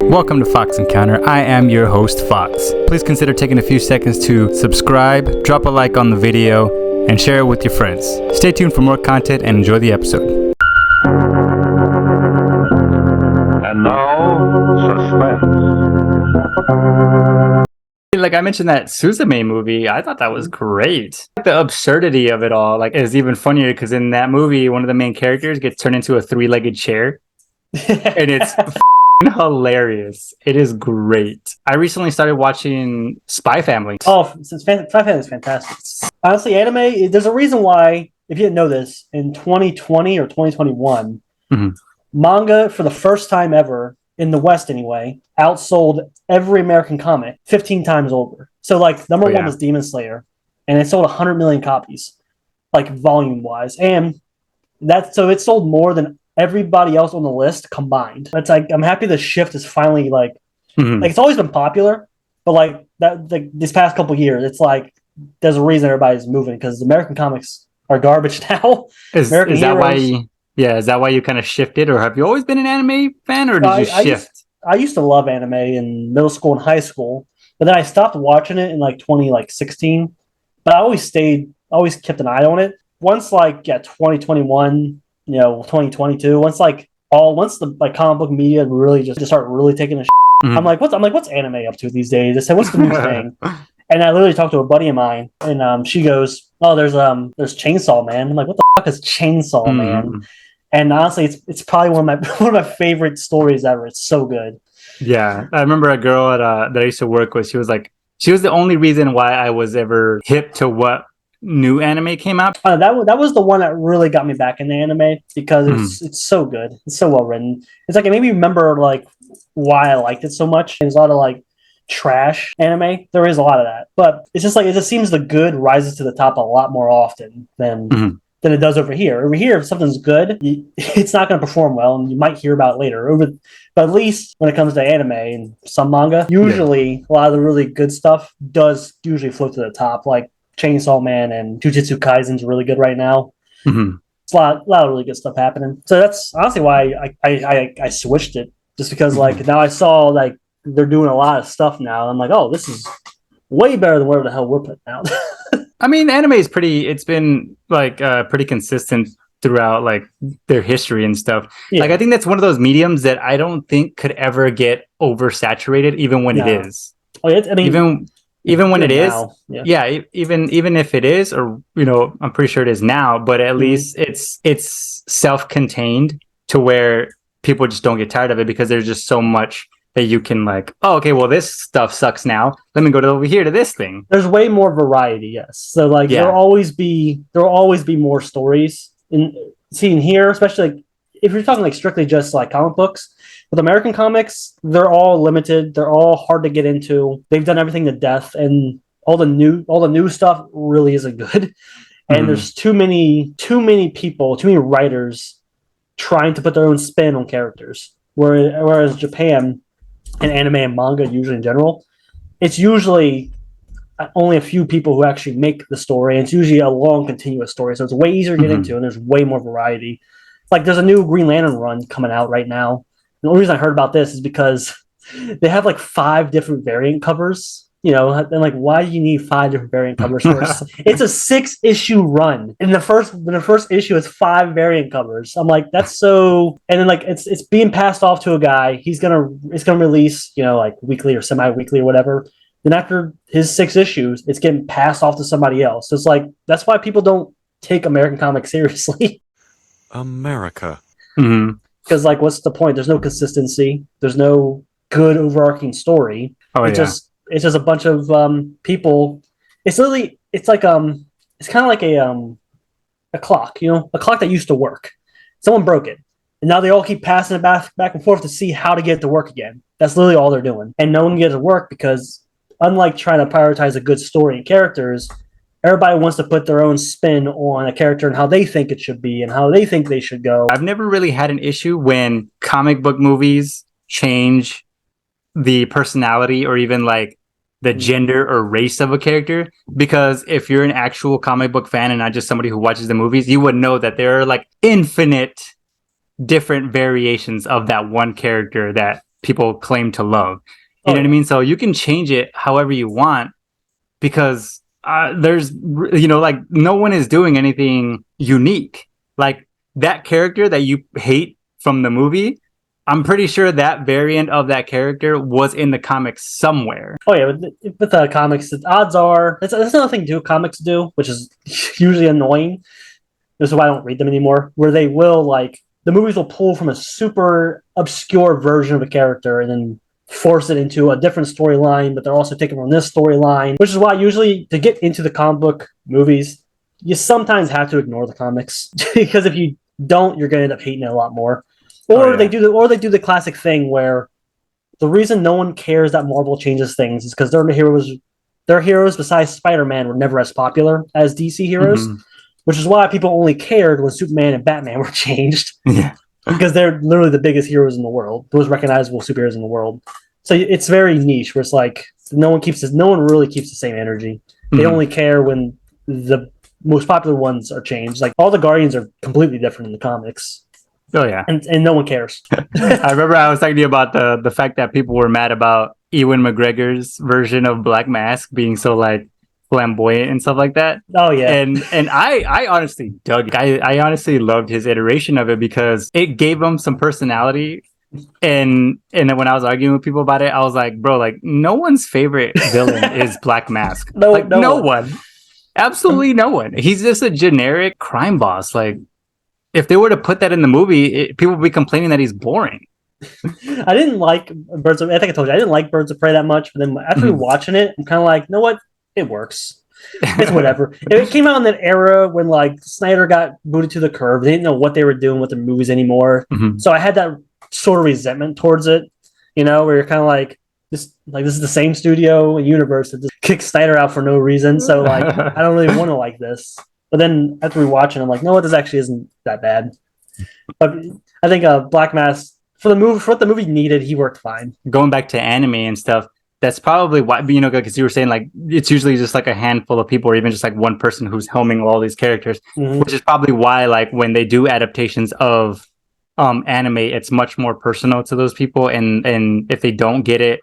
Welcome to Fox Encounter. I am your host, Fox. Please consider taking a few seconds to subscribe, drop a like on the video, and share it with your friends. Stay tuned for more content and enjoy the episode. And now, suspense. Like I mentioned that Suzume movie, I thought that was great. The absurdity of it all is even funnier because in that movie, one of the main characters gets turned into a three-legged chair. And it's hilarious. It is great. I recently started watching Spy Family. Oh, Spy Family is fantastic. Honestly, anime, there's a reason why, if you didn't know this, in 2020 or 2021, manga, for the first time ever, in the West anyway, outsold every American comic 15 times over. So, number one was Demon Slayer, and it sold 100 million copies, volume-wise. And so it sold more than everybody else on the list combined. It's I'm happy the shift is finally it's always been popular, but this past couple years, it's there's a reason everybody's moving because American comics are garbage now. Is that why? Yeah, is that why you kind of shifted, or have you always been an anime fan, or did you shift? I used to love anime in middle school and high school, but then I stopped watching it in 2016. But I always kept an eye on it. Once 2021. 2022. Once the comic book media really just start really taking a shit, I'm like, what's anime up to these days? I said, what's the new thing? And I literally talked to a buddy of mine, and she goes, oh, there's Chainsaw Man. I'm like, what the fuck is Chainsaw Man? And honestly, it's probably one of my favorite stories ever. It's so good. Yeah, I remember a girl that I used to work with. She was the only reason why I was ever hip to what new anime came out. That was the one that really got me back into anime because it's so good. It's so well written. It's it made me remember why I liked it so much. There's a lot of trash anime. There is a lot of that, but it's just it just seems the good rises to the top a lot more often than it does over here. Over here, if something's good, it's not going to perform well, and you might hear about it later. But at least when it comes to anime and some manga, usually a lot of the really good stuff does usually float to the top. Chainsaw Man and Jujutsu Kaisen's really good right now. It's a lot of really good stuff happening. So that's honestly why I switched it, just because now I saw they're doing a lot of stuff now. I'm oh, this is way better than whatever the hell we're putting out. I mean, anime is it's been pretty consistent throughout their history and stuff. Yeah. I think that's one of those mediums that I don't think could ever get oversaturated, even when it is. Oh, I mean, even when it is, yeah. Even if it is, or I'm pretty sure it is now, but at least it's self-contained to where people just don't get tired of it because there's just so much that you can oh, okay, well, this stuff sucks now. Let me go over here to this thing. There's way more variety, yes. So there'll always be more stories in here, especially if you're talking strictly just comic books. With American comics, they're all limited. They're all hard to get into. They've done everything to death, and all the new stuff really isn't good. And there's too many people, too many writers trying to put their own spin on characters. Whereas Japan and anime and manga, usually in general, it's usually only a few people who actually make the story. And it's usually a long, continuous story, so it's way easier to get into, and there's way more variety. There's a new Green Lantern run coming out right now. The only reason I heard about this is because they have 5 different variant covers, and why do you need 5 different variant covers for it's a 6-issue run. And the first issue is 5 variant covers. I'm that's so, and then it's being passed off to a guy. It's gonna release, weekly or semi-weekly or whatever. Then after his 6 issues, it's getting passed off to somebody else. So it's that's why people don't take American comics seriously. America. Because what's the point? There's no consistency. There's no good overarching story. It's just a bunch of people. It's literally it's kind of like a clock, a clock that used to work. Someone broke it, and now they all keep passing it back and forth to see how to get it to work again. That's literally all they're doing, and no one can get it to work because unlike trying to prioritize a good story and characters, everybody wants to put their own spin on a character and how they think it should be and how they think they should go. I've never really had an issue when comic book movies change the personality or even the gender or race of a character, because if you're an actual comic book fan and not just somebody who watches the movies, you would know that there are infinite different variations of that one character that people claim to love. You know what I mean? So you can change it however you want, because there's, like, no one is doing anything unique. Like, that character that you hate from the movie, I'm pretty sure that variant of that character was in the comics somewhere. Oh yeah, with the comics, the odds are that's another thing comics do, which is usually annoying. This is why I don't read them anymore. Where they will, like, the movies will pull from a super obscure version of a character and then force it into a different storyline, but they're also taking from this storyline, which is why usually to get into the comic book movies, you sometimes have to ignore the comics because if you don't, you're going to end up hating it a lot more. Or they do the classic thing where the reason no one cares that Marvel changes things is because their heroes besides Spider-Man were never as popular as DC heroes, which is why people only cared when Superman and Batman were changed. Yeah. Because they're literally the biggest heroes in the world, those recognizable superheroes in the world. So it's very niche, where it's like no one really keeps the same energy. They only care when the most popular ones are changed. Like, all the Guardians are completely different in the comics. Oh yeah, and no one cares. I remember I was talking to you about the fact that people were mad about Ewan McGregor's version of Black Mask being so, like, flamboyant and stuff like that. Oh yeah, and I honestly dug it. I honestly loved his iteration of it because it gave him some personality. And then when I was arguing with people about it, I was like, bro, like, no one's favorite villain is Black Mask. No one. Absolutely no one. He's just a generic crime boss. Like, if they were to put that in the movie, people would be complaining that he's boring. I didn't like Birds of... I think I told you I didn't like Birds of Prey that much, but then after watching it, I'm kind of like, you know what? It works. It's whatever. It came out in that era when, like, Snyder got booted to the curb. They didn't know what they were doing with the movies anymore. So I had that sort of resentment towards it, where you're kind of like, this is the same studio and universe that just kicks Snyder out for no reason. So, like, I don't really want to like this. But then after rewatching, I'm like, no, this actually isn't that bad. But I think Black Mask, for what the movie needed, he worked fine. Going back to anime and stuff, that's probably why, because you were saying, like, it's usually just like a handful of people, or even just like one person who's helming all these characters, which is probably why, like, when they do adaptations of anime, it's much more personal to those people, and if they don't get it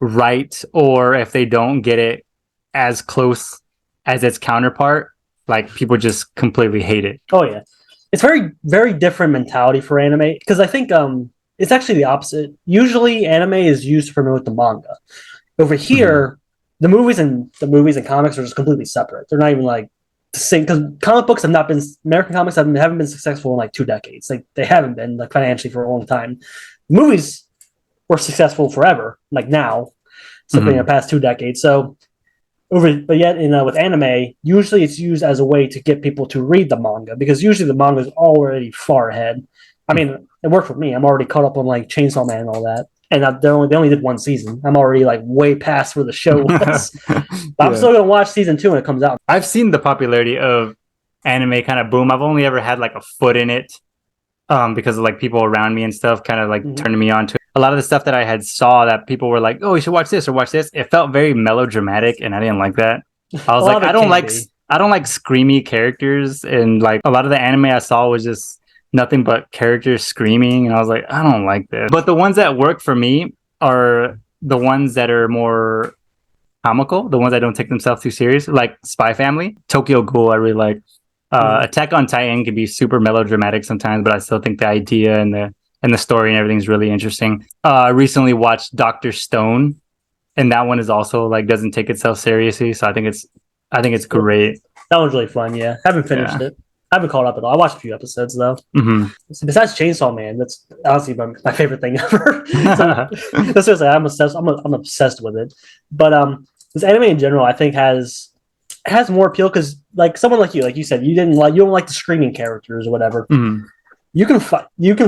right, or if they don't get it as close as its counterpart, like, people just completely hate it. Oh yeah, it's very, very different mentality for anime, because I think it's actually the opposite. Usually anime is used to promote the manga. Over here, the movies and comics are just completely separate. They're not even, like, the same, because American comics haven't been successful in, like, 2 decades. Like, they haven't been, like, financially for a long time. Movies were successful forever, like now, something in the past 2 decades. So but yet with anime, usually it's used as a way to get people to read the manga, because usually the manga is already far ahead. I mean, it worked for me. I'm already caught up on, like, Chainsaw Man and all that, and they only did 1 season. I'm already, like, way past where the show was. But I'm still gonna watch season 2 when it comes out. I've seen the popularity of anime kind of boom. I've only ever had, like, a foot in it, because of, like, people around me and stuff kind of, like, turning me on to it. A lot of the stuff that I had saw that people were like, oh, you should watch this or watch this, it felt very melodramatic, and I didn't like that. I was like, I don't like screamy characters, and, like, a lot of the anime I saw was just nothing but characters screaming, and I was like, I don't like this. But the ones that work for me are the ones that are more comical, the ones that don't take themselves too serious, like Spy Family, Tokyo Ghoul. I really like. Attack on Titan can be super melodramatic sometimes, but I still think the idea and the story and everything's really interesting. I recently watched Dr. Stone, and that one is also, like, doesn't take itself seriously, so I think it's great. That one's really fun. Yeah, haven't finished it. I haven't caught up at all. I watched a few episodes though. Besides Chainsaw Man, that's honestly my favorite thing ever. So, seriously, I'm obsessed with it. But this anime in general, I think has more appeal because, like, someone like you said, you don't like the screaming characters or whatever. You can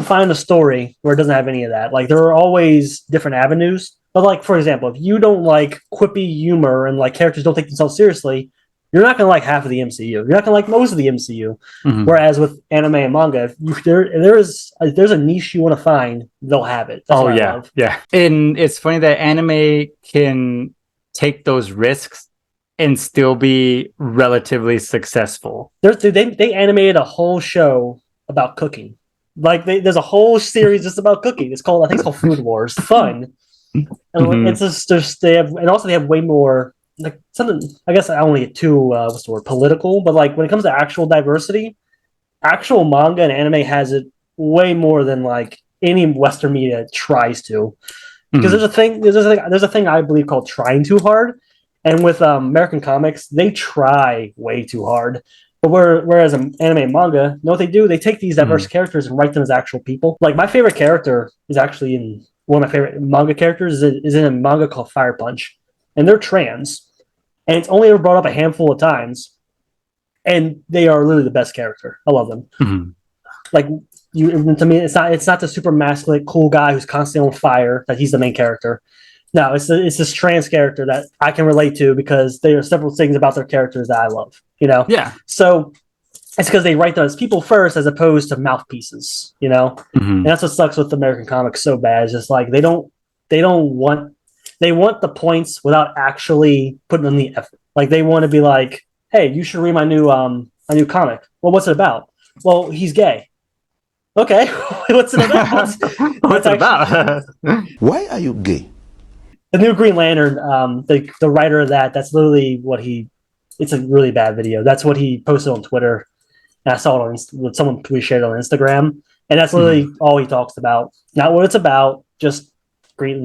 find a story where it doesn't have any of that. Like, there are always different avenues. But, like, for example, if you don't like quippy humor and, like, characters don't take themselves seriously, you're not going to like half of the MCU. You're not going to like most of the MCU. Whereas with anime and manga, if there's a niche you want to find, they'll have it. That's yeah. And it's funny that anime can take those risks and still be relatively successful. They animated a whole show about cooking. Like there's a whole series just about cooking. I think it's called Food Wars. Fun. And it's just they have, and also they have way more like something. I guess I don't want to get too what's the word, political, but like when it comes to actual diversity, actual manga and anime has it way more than like any Western media tries to. Because there's a thing I believe called trying too hard, and with American comics, they try way too hard. But whereas anime and manga, you know what they do? They take these diverse characters and write them as actual people. Like my favorite character is actually in one of my favorite manga characters is in a manga called Fire Punch, and they're trans, and it's only ever brought up a handful of times, and they are literally the best character. I love them. Like to me, it's not the super masculine cool guy who's constantly on fire that he's the main character. No, it's this trans character that I can relate to because there are several things about their characters that I love. You know, So it's because they write them as people first, as opposed to mouthpieces. You know, and that's what sucks with American comics so bad. It's just like they want the points without actually putting in the effort. Like they want to be like, hey, you should read my new comic. Well, what's it about? Well, he's gay. Okay, what's it about? What's it about? Why are you gay? The new Green Lantern, the writer of that's literally what it's a really bad video. That's what he posted on Twitter. And I saw it on someone shared it on Instagram. And that's literally all he talks about. Not what it's about, just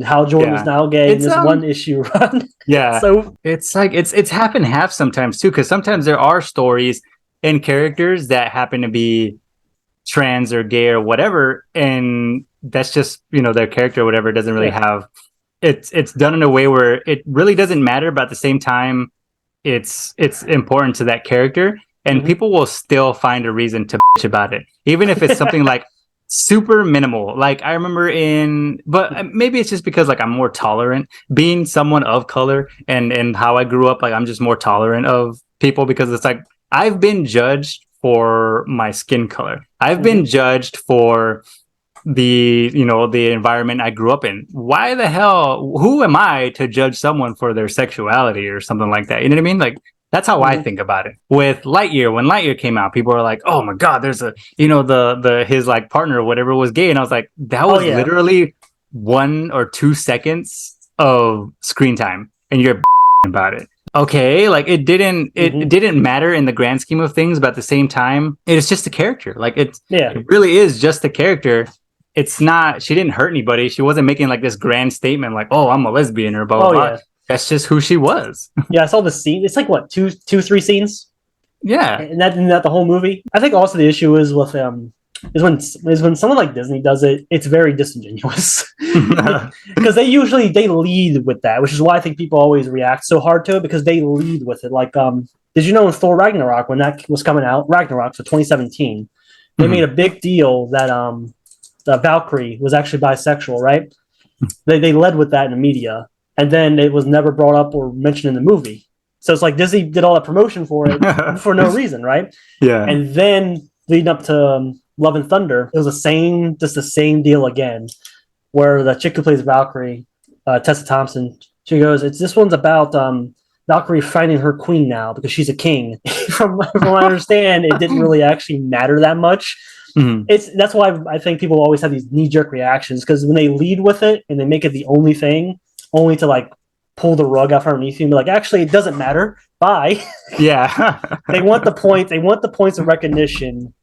how Jordan is now gay in this one issue run. Yeah. So it's like it's half and half sometimes too, because sometimes there are stories and characters that happen to be trans or gay or whatever, and that's just their character or whatever doesn't really have it's done in a way where it really doesn't matter, but at the same time it's important to that character, and people will still find a reason to bitch about it, even if it's something like super minimal. Like I remember but maybe it's just because like I'm more tolerant being someone of color and how I grew up. Like I'm just more tolerant of people because it's like I've been judged for my skin color. I've been judged for the environment I grew up in. Why the hell? Who am I to judge someone for their sexuality or something like that? You know what I mean? Like that's how I think about it. With Lightyear, when Lightyear came out, people were like, "Oh my god, there's a his like partner or whatever was gay," and I was like, "That was literally 1 or 2 seconds of screen time, and you're about it." Okay, like it didn't matter in the grand scheme of things, but at the same time, it's just a character. Like it really is just a character. It's not. She didn't hurt anybody. She wasn't making like this grand statement, like, "Oh, I'm a lesbian" or blah blah. Blah. That's just who she was. Yeah, I saw the scene. It's like what 3 scenes. Yeah, and that the whole movie. I think also the issue is with is when someone like Disney does it, it's very disingenuous because they lead with that, which is why I think people always react so hard to it, because they lead with it. Like, did you know in Thor Ragnarok, when that was coming out, Ragnarok for 2017, they made a big deal that the Valkyrie was actually bisexual, right? They led with that in the media, and then it was never brought up or mentioned in the movie. So it's like Disney did all that promotion for it for no reason, right? Yeah. And then leading up to Love and Thunder, it was the same deal again, where the chick who plays Valkyrie, Tessa Thompson, she goes, this one's about Valkyrie finding her queen now because she's a king. From what I understand, it didn't really actually matter that much. That's why I think people always have these knee-jerk reactions, because when they lead with it and they make it the only thing, only to like pull the rug out from underneath you and be like, actually, it doesn't matter. Bye. Yeah. They want the point. They want the points of recognition,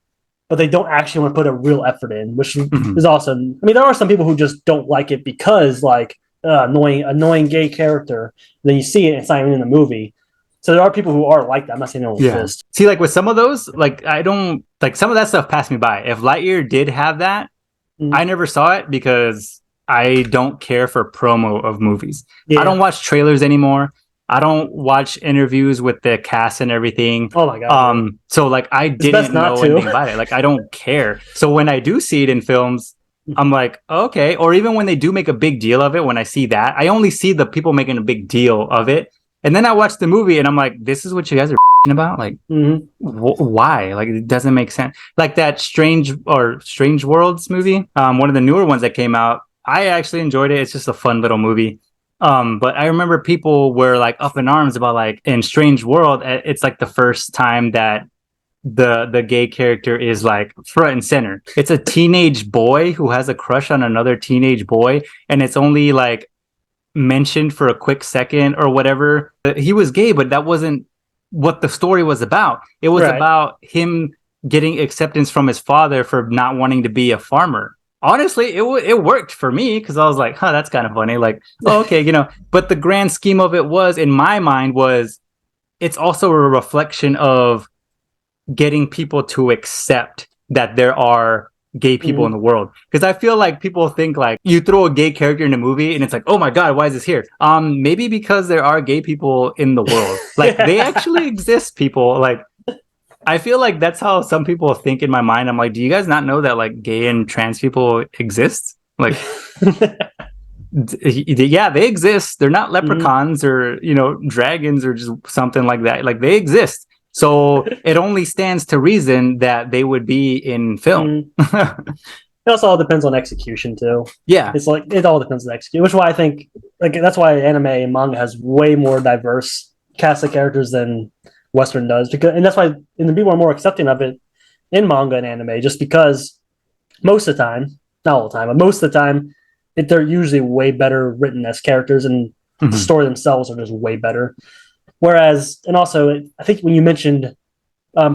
but they don't actually want to put a real effort in, which is awesome. I mean, there are some people who just don't like it because like annoying gay character. Then you see it, and it's not even in the movie. So there are people who are like that. I'm not saying they don't exist. See, like with some of those, like I don't like some of that stuff passed me by. If Lightyear did have that, I never saw it because I don't care for promo of movies. I don't watch trailers anymore. I don't watch interviews with the cast and everything. Oh my god. So like I didn't know anything about it. Like I don't care. So when I do see it in films, I'm like, okay. Or even when they do make a big deal of it, when I see that, I only see the people making a big deal of it. And then I watch the movie and I'm like, this is what you guys are about? Like, why? Like, it doesn't make sense. Like that Strange Worlds movie, one of the newer ones that came out, I actually enjoyed it. It's just a fun little movie. But I remember people were like up in arms about like in Strange World, it's like the first time that the gay character is like front and center. It's a teenage boy who has a crush on another teenage boy, and it's only like mentioned for a quick second or whatever. He was gay, but that wasn't what the story was about. It was about him getting acceptance from his father for not wanting to be a farmer. Honestly, it worked for me because I was like, huh, that's kind of funny. Like, oh, okay, you know, but the grand scheme of it was, in my mind, was it's also a reflection of getting people to accept that there are gay people in the world. Because I feel like people think like you throw a gay character in a movie and it's like, oh my God, why is this here? Maybe because there are gay people in the world. Like they actually exist, people. Like I feel like that's how some people think in my mind. I'm like, do you guys not know that like gay and trans people exist? Like yeah, they exist. They're not leprechauns or, you know, dragons or just something like that. Like they exist. So it only stands to reason that they would be in film. It also all depends on execution too. Yeah, it's like it all depends on execution, which is why I think like that's why anime and manga has way more diverse cast of characters than Western does. Because and that's why and the people are more accepting of it in manga and anime, just because most of the time, not all the time, but most of the time, they're usually way better written as characters, and the story themselves are just way better. Whereas, and also, I think when you mentioned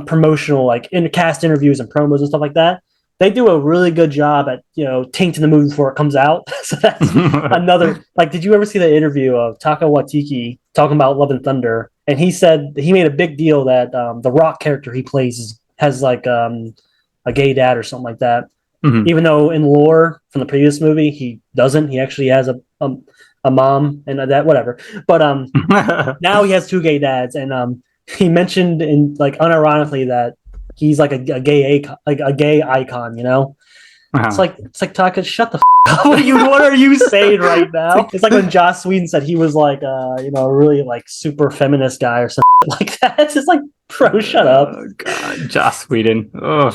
promotional, like in cast interviews and promos and stuff like that, they do a really good job at, you know, tainting the movie before it comes out. So that's another, like, did you ever see the interview of Taka Waititi talking about Love and Thunder? And he said he made a big deal that the Rock character he plays has like a gay dad or something like that. Even though in lore from the previous movie, he doesn't. He actually has a mom and that, whatever. But now he has two gay dads, and he mentioned in like unironically that he's like a gay icon, you know. It's like Taka, shut the up. What are you saying right now? It's like when Joss Whedon said he was like you know, a really like super feminist guy or something like that. It's just like, bro, shut up. God, Joss Whedon. Oh,